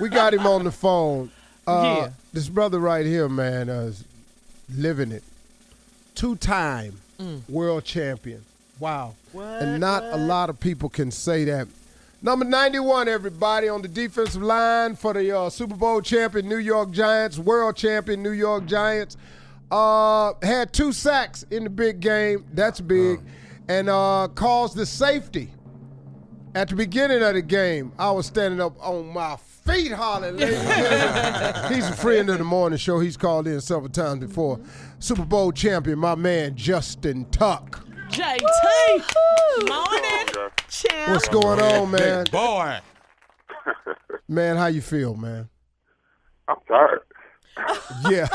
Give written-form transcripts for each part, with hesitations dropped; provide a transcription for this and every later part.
We got him on the phone. Yeah. This brother right here, man, is living it. Two-time world champion. Wow. And not a lot of people can say that. Number 91, everybody, on the defensive line for the Super Bowl champion New York Giants, world champion New York Giants. Had 2 sacks in the big game. That's big. And caused the safety. At the beginning of the game, I was standing up on my feet hollering. He's a friend of the morning show. He's called in several times before. Super Bowl champion, my man, Justin Tuck. JT. Morning, champ. What's going on, man? Big boy. Man, how you feel, man? I'm tired. Yeah.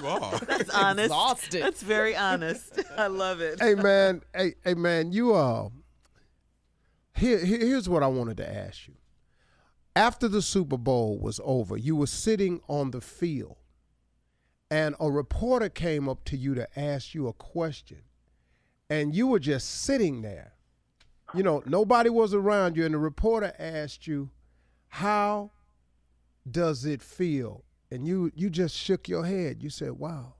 Wow. That's honest. Exhausted. That's very honest. I love it. Hey, man, you here's what I wanted to ask you. After the Super Bowl was over, you were sitting on the field, and a reporter came up to you to ask you a question, and you were just sitting there. You know, nobody was around you, and the reporter asked you, how does it feel? And you just shook your head. You said, wow,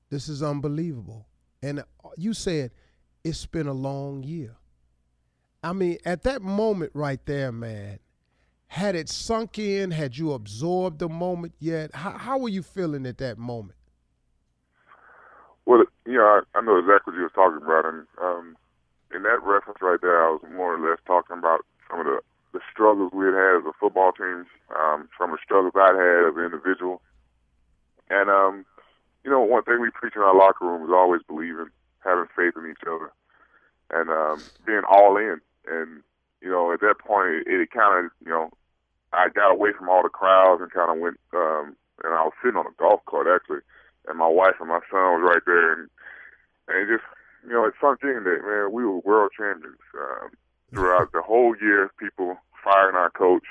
this is unbelievable. And you said, it's been a long year. I mean, at that moment right there, man, had it sunk in? Had you absorbed the moment yet? How were you feeling at that moment? Well, I know exactly what you were talking about. And in that reference right there, I was more or less talking about some of the struggles we had as a football team, some of the struggles I'd had as an individual. And, one thing we preach in our locker room is always believing, having faith in each other, and being all in. And, at that point, it kind of, I got away from all the crowds and kind of went, and I was sitting on a golf cart, actually, and my wife and my son was right there. And it just, it sunk in that, man, we were world champions. Throughout the whole year, people firing our coach,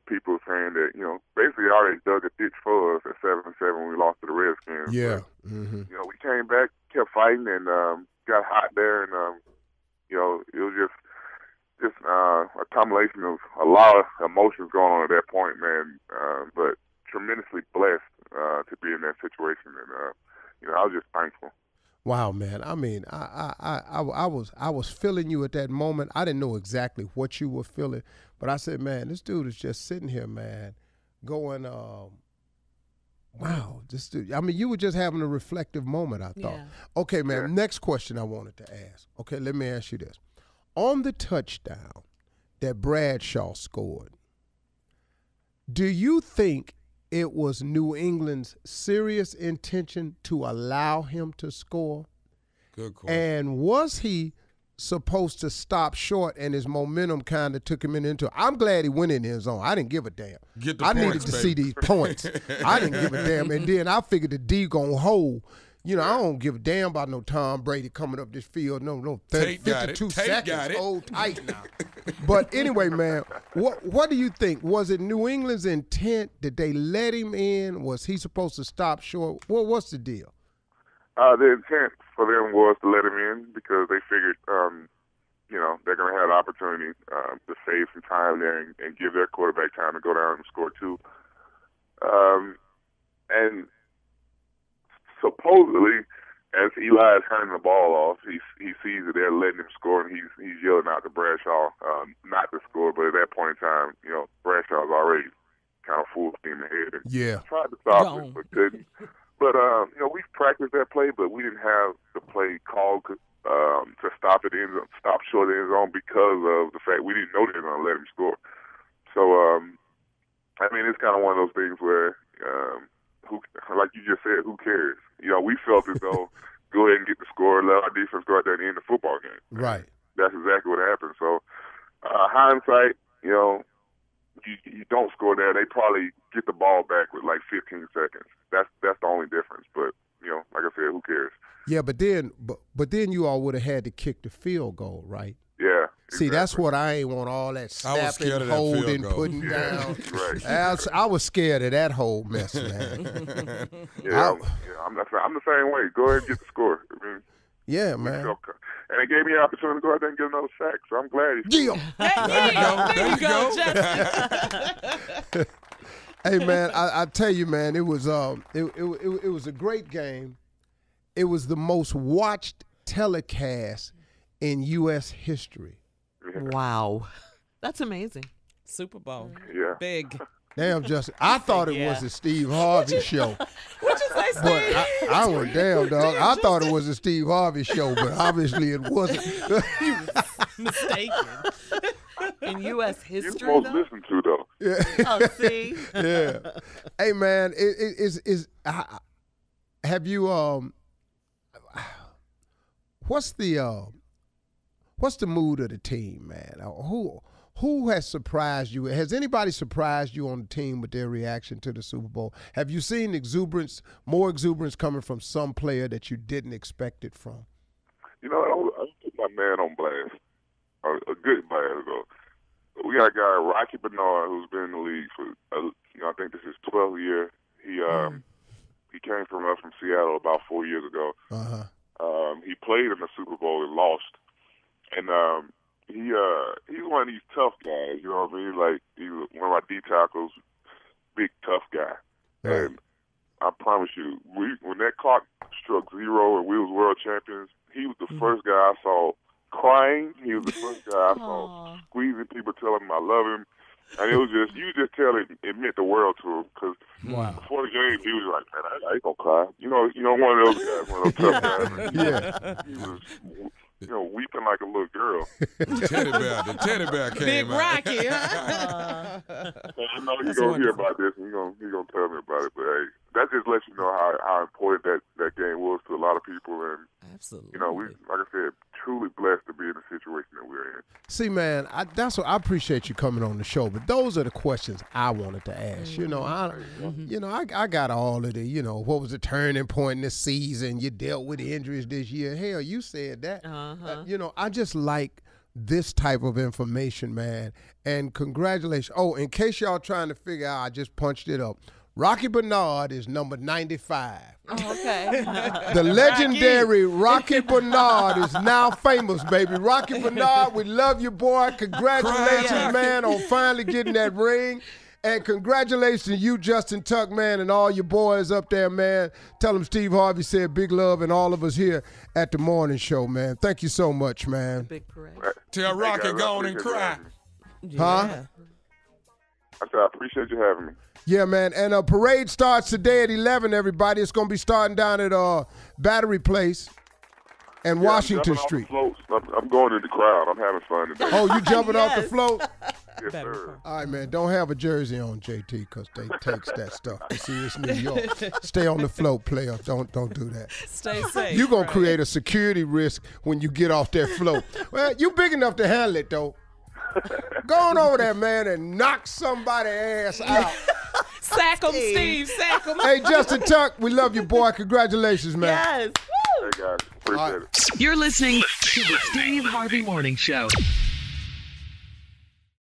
people saying that, basically already dug a ditch for us at 7-7 when we lost to the Redskins. Yeah. But, mm-hmm. We came back, kept fighting, and got hot there, and, it was just a combination of a lot of emotions going on at that point, man, but tremendously blessed to be in that situation, and, I was just thankful. Wow, man. I mean, I was feeling you at that moment. I didn't know exactly what you were feeling, but I said, man, this dude is just sitting here, man, going, wow, this dude. I mean, you were just having a reflective moment, I thought. Yeah. Okay, man, next question I wanted to ask. Okay, let me ask you this. On the touchdown that Bradshaw scored, do you think it was New England's serious intention to allow him to score? Good question. And was he supposed to stop short and his momentum kind of took him into it? I'm glad he went in his zone. I didn't give a damn. Get the I points, needed to baby. see these points. I didn't give a damn. And then I figured the D gonna hold. I don't give a damn about no Tom Brady coming up this field. No, 30, 52 seconds. Hold tight now. But anyway, man, what do you think? Was it New England's intent? Did they let him in? Was he supposed to stop short? What's the deal? The intent for them was to let him in because they figured, they're going to have an opportunity to save some time there and give their quarterback time to go down and score 2. And supposedly, as Eli is handing the ball off, he sees that they're letting him score, and he's yelling out to Bradshaw not to score. But at that point in time, Bradshaw's already kind of full steam ahead and tried to stop it, but couldn't. But we've practiced that play, but we didn't have the play called to stop short of the end zone because of the fact we didn't know they were going to let him score. So, it's kind of one of those things where, like you just said, who cares? We felt as though go ahead and get the score, let our defense go out there and end the football game. Right. That's exactly what happened. So, hindsight, you don't score there. They probably get the ball back with like 15 seconds. That's the only difference. But, like I said, who cares? Yeah, but then you all would have had to kick the field goal, right? Yeah. See, that's what I ain't want, all that snapping, holding, putting down. Right. I was scared of that whole mess, man. I'm the same way. Go ahead and get the score. Yeah, man. And it gave me an opportunity to go out there and get another sack, so I'm glad. Yeah. There you go, Justin. Hey man, I tell you, man, it was a great game. It was the most watched telecast in U.S. history. Wow. That's amazing. Super Bowl. Yeah. Big. Damn, Justin. I thought it was a Steve Harvey show. What'd you say, Steve? But I went, damn, dog. I thought it was a Steve Harvey show, but obviously it wasn't. Mistaken. In U.S. You're history, supposed to though? listen to, though. Yeah. Oh, see? Yeah. Hey, man, have you, what's the mood of the team, man? Who has surprised you? Has anybody surprised you on the team with their reaction to the Super Bowl? Have you seen more exuberance coming from some player that you didn't expect it from? You know, I put my man on blast, a good blast, though. We got a guy, Rocky Bernard, who's been in the league for, I think this is 12th year. He came from Seattle about 4 years ago. He played in the Super Bowl and lost. And he's one of these tough guys, you know what I mean? Like, he's one of our D tackles, big tough guy. Right. And I promise you, when that clock struck 0 and we was world champions, he was the first guy I saw crying. He was the first guy I saw squeezing people, telling him I love him. And it was just, you just tell it meant the world to him. Because before the game, he was like, man, I ain't going to cry. You know, one of those guys, one of those tough guys. Yeah. He was, weeping like a little girl. The teddy bear came Big out. Rocky, huh? I know you're going to hear about this, and you're going to tell me about it. But, hey, that just lets you know how important that game was to a lot of people. And, Absolutely. we, like I said, truly blessed to be in the situation that we're in. See, man, I appreciate you coming on the show, but those are the questions I wanted to ask. I got all of the, what was the turning point in the season? You dealt with injuries this year. Hell, you said that. I just like this type of information, man. And congratulations. Oh, in case y'all trying to figure out, I just punched it up. Rocky Bernard is number 95. Oh, okay. The legendary Rocky Bernard is now famous, baby. Rocky Bernard, we love you, boy. Congratulations, man, on finally getting that ring. And congratulations to you, Justin Tuck, man, and all your boys up there, man. Tell them Steve Harvey said big love and all of us here at the morning show, man. Thank you so much, man. Big parade. Tell Rocky go on and cry. Huh? I said, I appreciate you having me. Yeah, man. And a parade starts today at 11, everybody. It's going to be starting down at Battery Place and Washington Street. I'm going in the crowd. I'm having fun today. Oh, you jumping off the float? Yes, sir. All right, man. Don't have a jersey on, JT, because they takes that stuff. You see, it's New York. Stay on the float, player. Don't do that. Stay safe. You're going to create a security risk when you get off that float. Well, you big enough to handle it, though. Go on over there, man, and knock somebody's ass out. Sack 'em, Steve. Sack 'em. Hey, Justin Tuck, we love you, boy. Congratulations, man. Yes. Woo. Hey, guys. Appreciate it. You're listening to the Steve Harvey Morning Show.